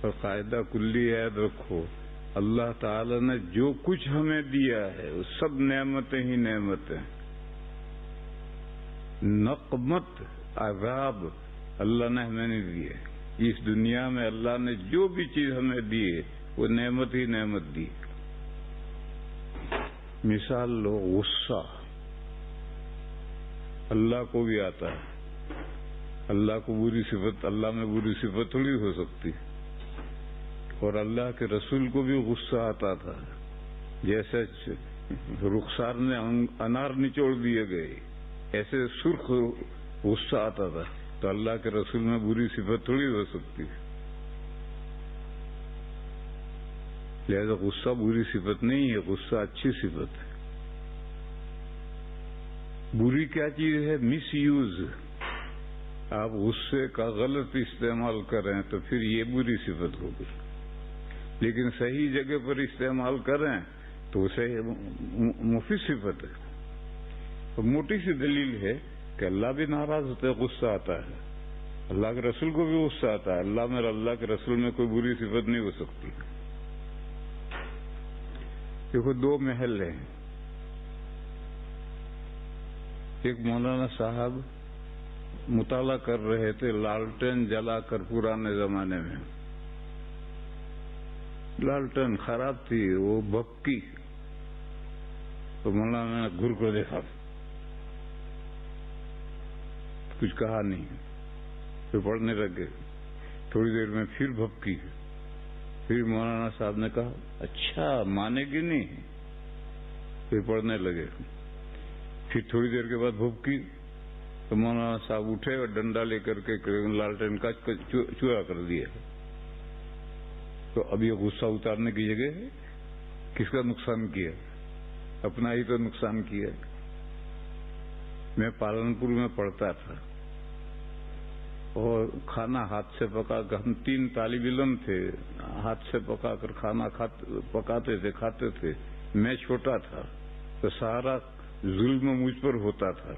اور قاعدہ کلی یاد رکھو، اللہ تعالی نے جو کچھ ہمیں دیا ہے وہ سب نعمتیں ہی نعمتیں. نقمت عذاب اللہ نے ہمیں نہیں دیے. اس دنیا میں اللہ نے جو بھی چیز ہمیں دی ہے وہ نعمت ہی نعمت دی. مثال لو، غصہ اللہ کو بھی آتا ہے. اللہ کو بری صفت، اللہ میں بری صفت تھوڑی ہو سکتی. اور اللہ کے رسول کو بھی غصہ آتا تھا. جیسے رخسار میں انار نچوڑ دیے گئے ایسے سرخ غصہ آتا تھا. تو اللہ کے رسول میں بری صفت تھوڑی ہو سکتی. لہذا غصہ بری صفت نہیں ہے، غصہ اچھی صفت ہے. بری کیا چیز ہے؟ مس یوز. آپ غصے کا غلط استعمال کریں تو پھر یہ بری صفت ہوگی. لیکن صحیح جگہ پر استعمال کریں تو اسے مفید صفت ہے. اور موٹی سی دلیل ہے کہ اللہ بھی ناراض ہوتا ہے، غصہ آتا ہے. اللہ کے رسول کو بھی غصہ آتا ہے. اللہ کے رسول میں کوئی بری صفت نہیں ہو سکتی. دیکھو، دو محل ہیں. ایک مولانا صاحب مطالعہ کر رہے تھے لالٹین جلا کر. پرانے زمانے میں لالٹین خراب تھی، وہ بھپکی. تو مولانا نے گھر کو دیکھا، کچھ کہا نہیں، پھر پڑھنے لگے. تھوڑی دیر میں پھر بھپکی. پھر مولانا صاحب نے کہا اچھا مانے گی نہیں، پھر پڑھنے لگے. پھر تھوڑی دیر کے بعد بھپکی تو مولانا صاحب اٹھے اور ڈنڈا لے کر کے لالٹین کا چورا کر دیا. تو اب یہ غصہ اتارنے کی جگہ کس کا نقصان کیا؟ اپنا ہی تو نقصان کیا. میں پالنپور میں پڑھتا تھا اور کھانا ہاتھ سے پکا کر، ہم 3 طالب علم تھے، ہاتھ سے پکا کر کھانا پکاتے تھے، کھاتے تھے. میں چھوٹا تھا تو سارا ظلم مجھ پر ہوتا تھا.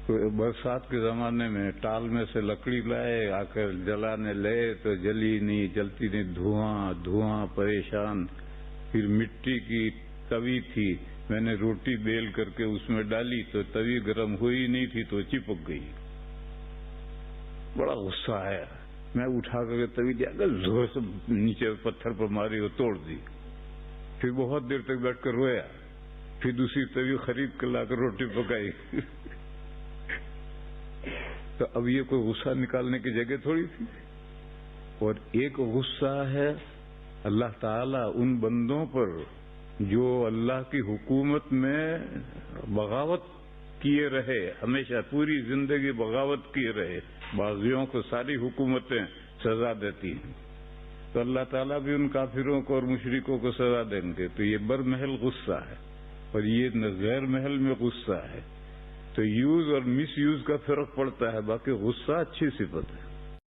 تو برسات کے زمانے میں ٹال میں سے لکڑی لائے، آ کر جلانے لئے تو جلی نہیں، جلتی نہیں، دھواں دھواں، پریشان. پھر مٹی کی توی تھی، میں نے روٹی بیل کر کے اس میں ڈالی تو توی گرم ہوئی نہیں تھی تو چپک گئی. بڑا غصہ آیا. میں اٹھا کر کے توی دیا کر زور سے نیچے پتھر پر ماری اور توڑ دی. پھر بہت دیر تک بیٹھ کر رویا. پھر دوسری توی خرید کر لا کر روٹی پکائی. تو اب یہ کوئی غصہ نکالنے کی جگہ تھوڑی تھی. اور ایک غصہ ہے اللہ تعالیٰ ان بندوں پر جو اللہ کی حکومت میں بغاوت کیے رہے، ہمیشہ پوری زندگی بغاوت کیے رہے. باغیوں کو ساری حکومتیں سزا دیتی ہیں، تو اللہ تعالیٰ بھی ان کافروں کو اور مشرکوں کو سزا دیں گے. تو یہ برمحل غصہ ہے اور یہ غیر محل میں غصہ ہے. تو یوز اور مس یوز کا فرق پڑتا ہے، باقی غصہ اچھی صفت ہے.